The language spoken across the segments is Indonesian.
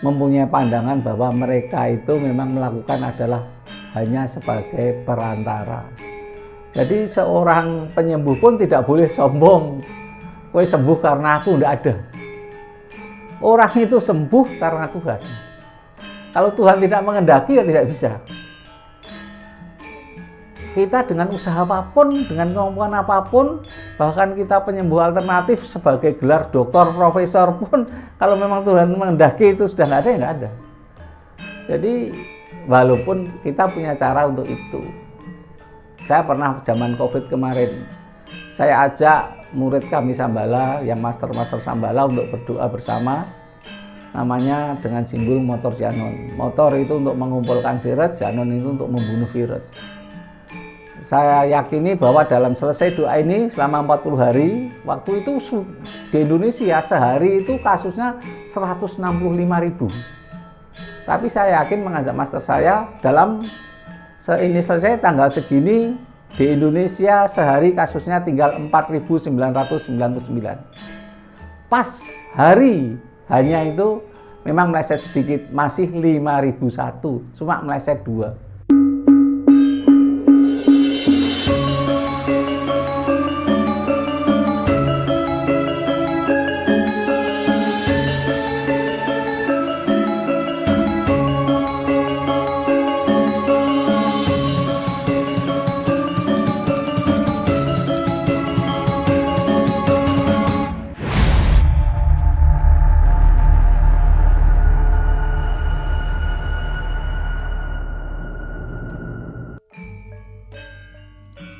mempunyai pandangan bahwa mereka itu memang melakukan adalah hanya sebagai perantara. Jadi seorang penyembuh pun tidak boleh sombong. Kowe sembuh karena aku, tidak ada. Orang itu sembuh karena Tuhan. Kalau Tuhan tidak mengendaki ya tidak bisa. Kita dengan usaha apapun, dengan kemampuan apapun, bahkan kita penyembuh alternatif sebagai gelar doktor, profesor pun, kalau memang Tuhan mengendaki itu sudah nggak ada, ya nggak ada. Jadi walaupun kita punya cara untuk itu. Saya pernah zaman COVID kemarin, saya ajak murid kami Sambala, yang master-master Sambala untuk berdoa bersama, namanya dengan simbol motor Janon. Motor itu untuk mengumpulkan virus, Janon itu untuk membunuh virus. Saya yakini bahwa dalam selesai doa ini selama 40 hari, waktu itu di Indonesia sehari itu kasusnya 165.000. Tapi saya yakin mengajak master saya, dalam ini selesai tanggal segini, di Indonesia sehari kasusnya tinggal 4.999. Pas hari hanya itu memang meleset sedikit, masih 5.001, cuma meleset 2.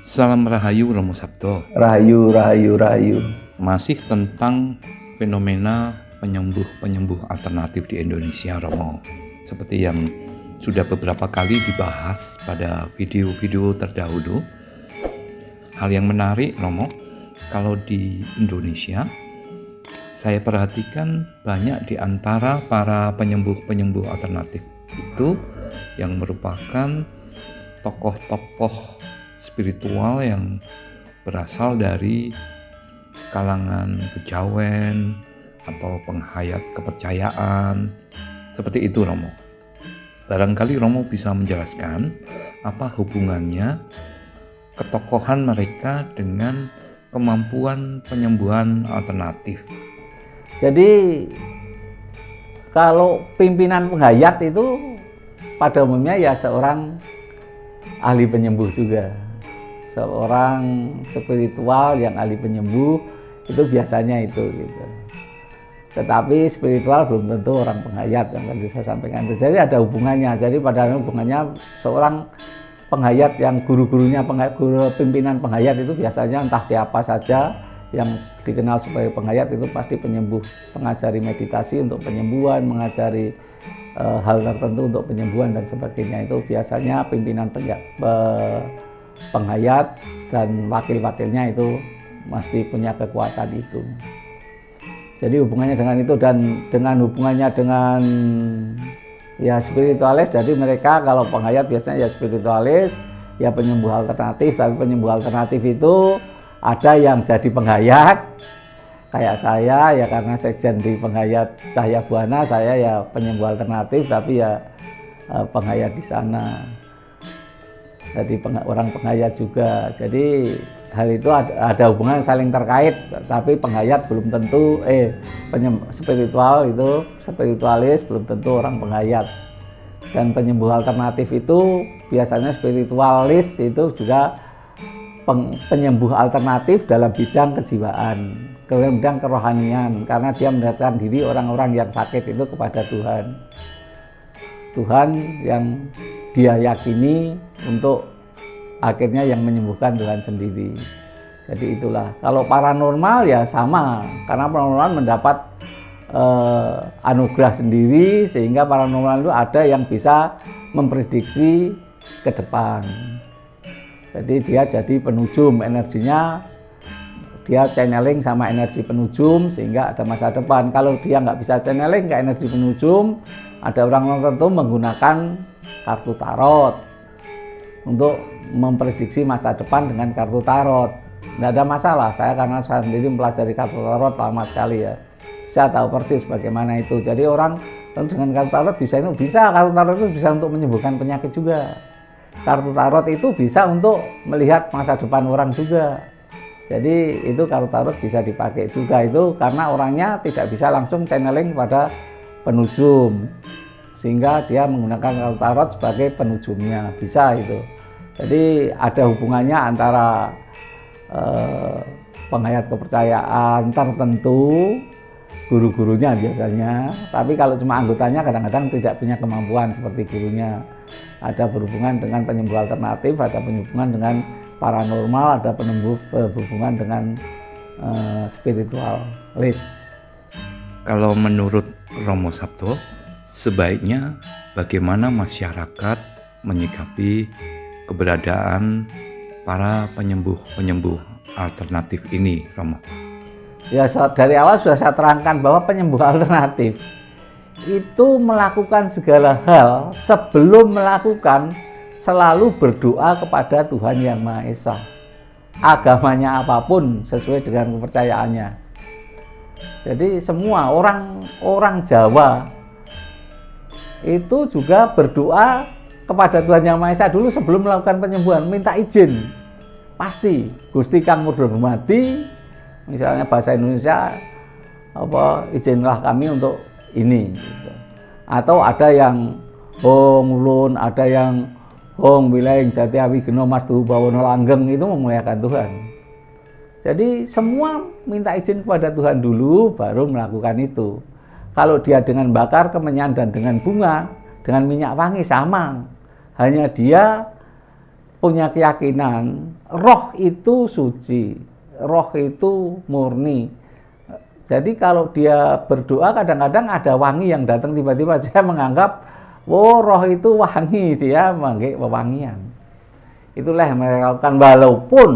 Salam Rahayu Romo Sabto. Rahayu, rahayu, rahayu. Masih tentang fenomena penyembuh alternatif di Indonesia, Romo. Seperti yang sudah beberapa kali dibahas pada video-video terdahulu. Hal yang menarik, Romo, kalau di Indonesia, saya perhatikan banyak di antara para penyembuh alternatif itu yang merupakan tokoh-tokoh spiritual yang berasal dari kalangan kejawen atau penghayat kepercayaan, seperti itu, Romo. Barangkali Romo bisa menjelaskan apa hubungannya ketokohan mereka dengan kemampuan penyembuhan alternatif. Jadi kalau pimpinan penghayat itu pada umumnya ya seorang ahli penyembuh juga. Seorang spiritual yang ahli penyembuh itu biasanya itu gitu. Tetapi spiritual belum tentu orang penghayat yang tadi saya sampaikan itu. Jadi ada hubungannya. Jadi pada hubungannya seorang penghayat yang guru-gurunya pimpinan penghayat itu biasanya entah siapa saja yang dikenal sebagai penghayat itu pasti penyembuh, mengajari meditasi untuk penyembuhan, mengajari hal tertentu untuk penyembuhan dan sebagainya. Itu biasanya pimpinan penghayat dan wakil-wakilnya itu mesti punya kekuatan itu. Jadi hubungannya dengan itu dan dengan hubungannya dengan ya spiritualis. Jadi mereka kalau penghayat biasanya ya spiritualis, ya penyembuh alternatif. Tapi penyembuh alternatif itu ada yang jadi penghayat kayak saya ya, karena sekjen di penghayat Cahaya Buana, saya ya penyembuh alternatif tapi ya penghayat di sana. Jadi orang penghayat juga. Jadi hal itu ada hubungan saling terkait, tapi penghayat belum tentu spiritualis belum tentu orang penghayat. Dan penyembuh alternatif itu biasanya spiritualis itu juga penyembuh alternatif dalam bidang kejiwaan, bidang kerohanian, karena dia mendekatkan diri orang-orang yang sakit itu kepada Tuhan. Tuhan yang dia yakini untuk akhirnya yang menyembuhkan Tuhan sendiri. Jadi itulah. Kalau paranormal ya sama, karena paranormal mendapat anugerah sendiri, sehingga paranormal itu ada yang bisa memprediksi ke depan. Jadi dia jadi penujum, energinya dia channeling sama energi penujum sehingga ada masa depan. Kalau dia nggak bisa channeling ke energi penujum, ada orang tertentu menggunakan kartu tarot untuk memprediksi masa depan dengan kartu tarot. Nggak ada masalah, karena saya sendiri mempelajari kartu tarot lama sekali ya. Saya tahu persis bagaimana itu. Jadi orang Lalu dengan kartu tarot bisa kartu tarot itu bisa untuk menyembuhkan penyakit juga. Kartu tarot itu bisa untuk melihat masa depan orang juga. Jadi itu kartu tarot bisa dipakai juga itu karena orangnya tidak bisa langsung channeling pada penujum, sehingga dia menggunakan kartu tarot sebagai penujumnya, bisa itu. Jadi ada hubungannya antara penghayat kepercayaan tertentu, guru-gurunya biasanya, tapi kalau cuma anggotanya kadang-kadang tidak punya kemampuan seperti gurunya. Ada berhubungan dengan penyembuh alternatif, ada berhubungan dengan paranormal, ada berhubungan dengan spiritualis. Kalau menurut Romo Sabto, sebaiknya bagaimana masyarakat menyikapi keberadaan para penyembuh alternatif ini, Romo? Ya, dari awal sudah saya terangkan bahwa penyembuh alternatif itu melakukan segala hal sebelum melakukan selalu berdoa kepada Tuhan Yang Maha Esa. Agamanya apapun sesuai dengan kepercayaannya. Jadi semua orang Jawa itu juga berdoa kepada Tuhan Yang Maha Esa dulu sebelum melakukan penyembuhan, minta izin. Pasti Gusti Kang Murdo Dumadi, misalnya bahasa Indonesia, izinlah kami untuk ini gitu. Atau ada yang Hong Ulun, ada yang Hong Wileng Jati Awi Geno Mas Tuhu Bawono Langgeng, itu memuliakan Tuhan. Jadi semua minta izin kepada Tuhan dulu baru melakukan itu. Kalau dia dengan bakar kemenyan dan dengan bunga, dengan minyak wangi sama. Hanya dia punya keyakinan roh itu suci, roh itu murni. Jadi kalau dia berdoa kadang-kadang ada wangi yang datang tiba-tiba, dia menganggap roh itu wangi, dia mengge wewangian. Itulah yang mereka lakukan, walaupun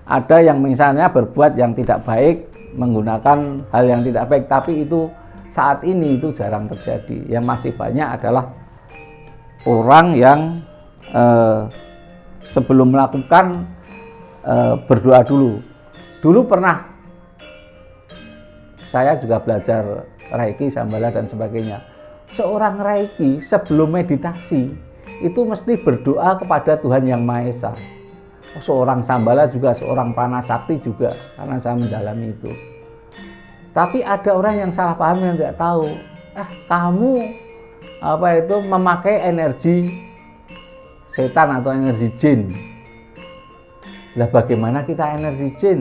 ada yang misalnya berbuat yang tidak baik, menggunakan hal yang tidak baik, tapi itu saat ini itu jarang terjadi. Yang masih banyak adalah orang yang sebelum melakukan berdoa dulu. Dulu pernah saya juga belajar Reiki, Shambhala dan sebagainya. Seorang Reiki sebelum meditasi itu mesti berdoa kepada Tuhan Yang Maha Esa. Seorang Shambhala juga, seorang Pranasakti juga, karena saya mendalami itu. Tapi ada orang yang salah paham yang tidak tahu. Kamu memakai energi setan atau energi jin. Lah bagaimana kita energi jin?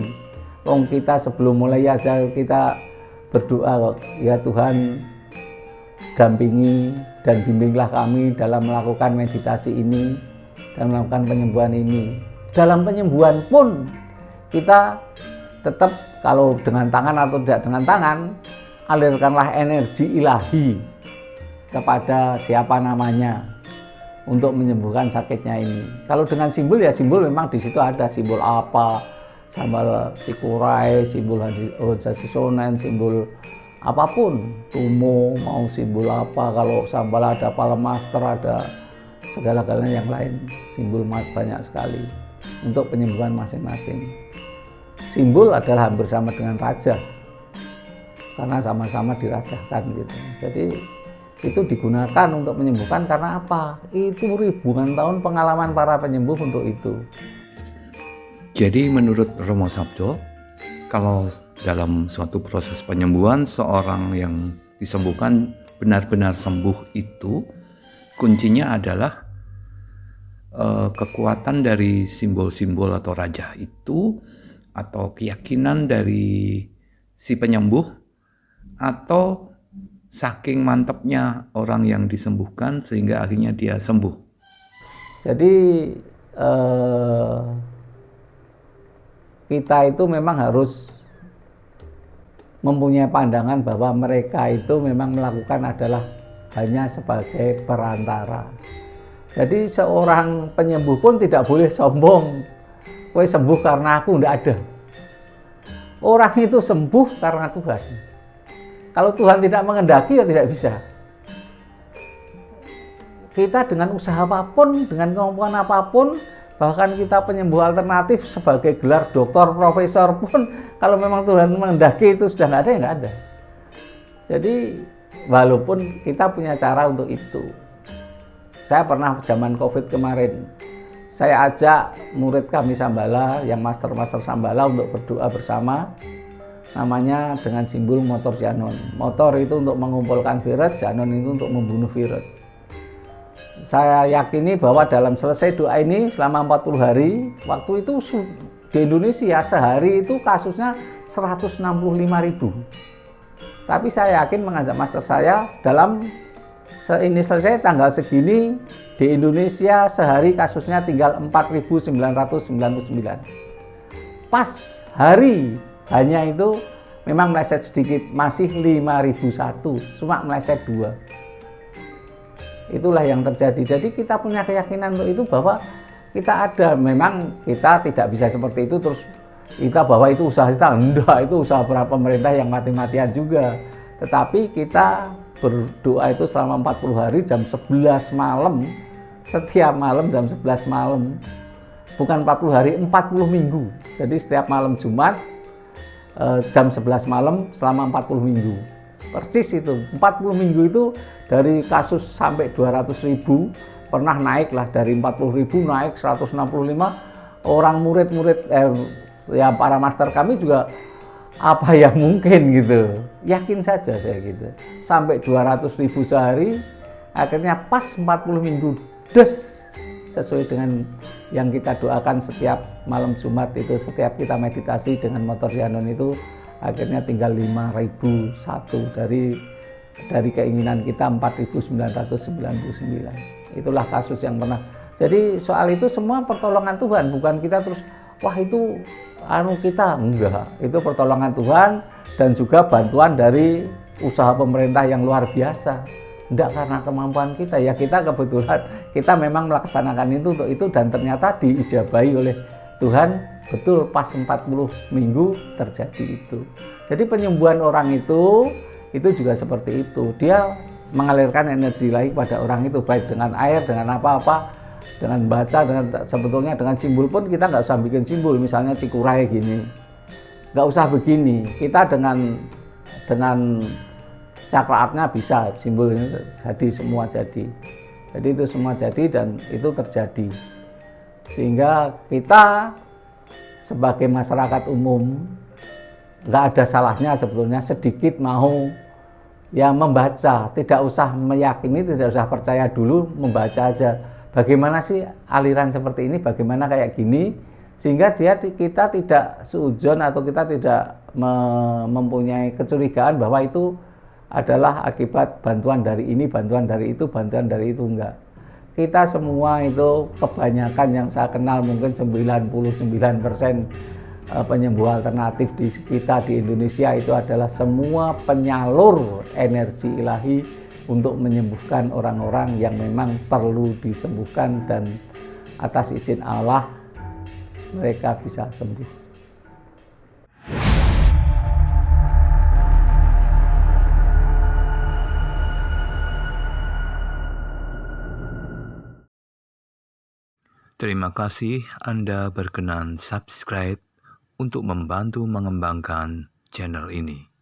Kita sebelum mulai aja kita berdoa, ya Tuhan dampingi dan bimbinglah kami dalam melakukan meditasi ini dan melakukan penyembuhan ini. Dalam penyembuhan pun kita tetap, kalau dengan tangan atau tidak dengan tangan, alirkanlah energi ilahi kepada siapa namanya untuk menyembuhkan sakitnya ini. Kalau dengan simbol, ya simbol memang di situ ada simbol apa, Sambal Cikuray, simbol Hojasi Sonen, simbol apapun, Tumo, mau simbol apa, kalau Sambal ada Palemaster, ada segala-galanya yang lain, simbol banyak sekali untuk penyembuhan masing-masing. Simbol adalah hampir sama dengan raja, karena sama-sama dirajakan gitu. Jadi itu digunakan untuk menyembuhkan karena apa? Itu ribuan tahun pengalaman para penyembuh untuk itu. Jadi menurut Romo Sabto, kalau dalam suatu proses penyembuhan seorang yang disembuhkan benar-benar sembuh itu, kuncinya adalah kekuatan dari simbol-simbol atau raja itu, atau keyakinan dari si penyembuh, atau saking mantapnya orang yang disembuhkan sehingga akhirnya dia sembuh. Jadi kita itu memang harus mempunyai pandangan bahwa mereka itu memang melakukan adalah hanya sebagai perantara. Jadi seorang penyembuh pun tidak boleh sombong, kowe sembuh karena aku, tidak ada. Orang itu sembuh karena Tuhan. Kalau Tuhan tidak mengendaki, ya tidak bisa. Kita dengan usaha apapun, dengan kemampuan apapun, bahkan kita penyembuh alternatif sebagai gelar doktor, profesor pun, kalau memang Tuhan mengendaki itu sudah nggak ada, ya nggak ada. Jadi walaupun kita punya cara untuk itu. Saya pernah zaman COVID kemarin, saya ajak murid kami Sambala, yang master-master Sambala untuk berdoa bersama, namanya dengan simbol motor Janon. Motor itu untuk mengumpulkan virus, Janon itu untuk membunuh virus. Saya yakini bahwa dalam selesai doa ini selama 40 hari, waktu itu di Indonesia sehari itu kasusnya 165.000. Tapi saya yakin mengajak master saya, dalam ini selesai tanggal segini, di Indonesia sehari kasusnya tinggal 4.999. Pas hari hanya itu memang meleset sedikit, masih 5.001, cuma meleset 2. Itulah yang terjadi. Jadi kita punya keyakinan untuk itu, bahwa kita ada, memang kita tidak bisa seperti itu terus kita bahwa itu usaha kita, enggak, itu usaha para pemerintah yang mati-matian juga. Tetapi kita berdoa itu selama 40 hari jam 11 malam, setiap malam jam 11 malam, bukan 40 hari, 40 minggu. Jadi setiap malam Jumat jam 11 malam selama 40 minggu. Persis itu, 40 minggu itu dari kasus sampai 200.000, pernah naik lah dari 40.000 naik 165. Orang murid-murid ya para master kami juga, apa yang mungkin gitu, yakin saja saya gitu, sampai 200.000 sehari. Akhirnya pas 40 minggu des, sesuai dengan yang kita doakan setiap malam Jumat itu, setiap kita meditasi dengan motor Janon itu, akhirnya tinggal 5.001 dari keinginan kita 4.999. Itulah kasus yang pernah. Jadi soal itu semua pertolongan Tuhan, bukan kita terus wah itu kita, enggak. Itu pertolongan Tuhan dan juga bantuan dari usaha pemerintah yang luar biasa. Enggak karena kemampuan kita, ya kita kebetulan kita memang melaksanakan itu untuk itu, dan ternyata diijabahi oleh Tuhan, betul pas 40 minggu terjadi itu. Jadi penyembuhan orang itu juga seperti itu. Dia mengalirkan energi lagi pada orang itu, baik dengan air, dengan apa-apa, dengan baca, dengan sebetulnya dengan simbol pun kita nggak usah bikin simbol, misalnya cikurai gini, nggak usah begini. Kita dengan cakraatnya bisa simbolnya jadi, semua jadi. Jadi itu semua jadi dan itu terjadi. Sehingga kita sebagai masyarakat umum nggak ada salahnya sebetulnya sedikit mau ya membaca, tidak usah meyakini, tidak usah percaya dulu, membaca aja. Bagaimana sih aliran seperti ini, bagaimana kayak gini, sehingga kita tidak suudzon atau kita tidak mempunyai kecurigaan bahwa itu adalah akibat bantuan dari ini, bantuan dari itu, bantuan dari itu, enggak. Kita semua itu kebanyakan yang saya kenal mungkin 99% penyembuh alternatif di kita di Indonesia itu adalah semua penyalur energi ilahi untuk menyembuhkan orang-orang yang memang perlu disembuhkan, dan atas izin Allah mereka bisa sembuh. Terima kasih Anda berkenan subscribe untuk membantu mengembangkan channel ini.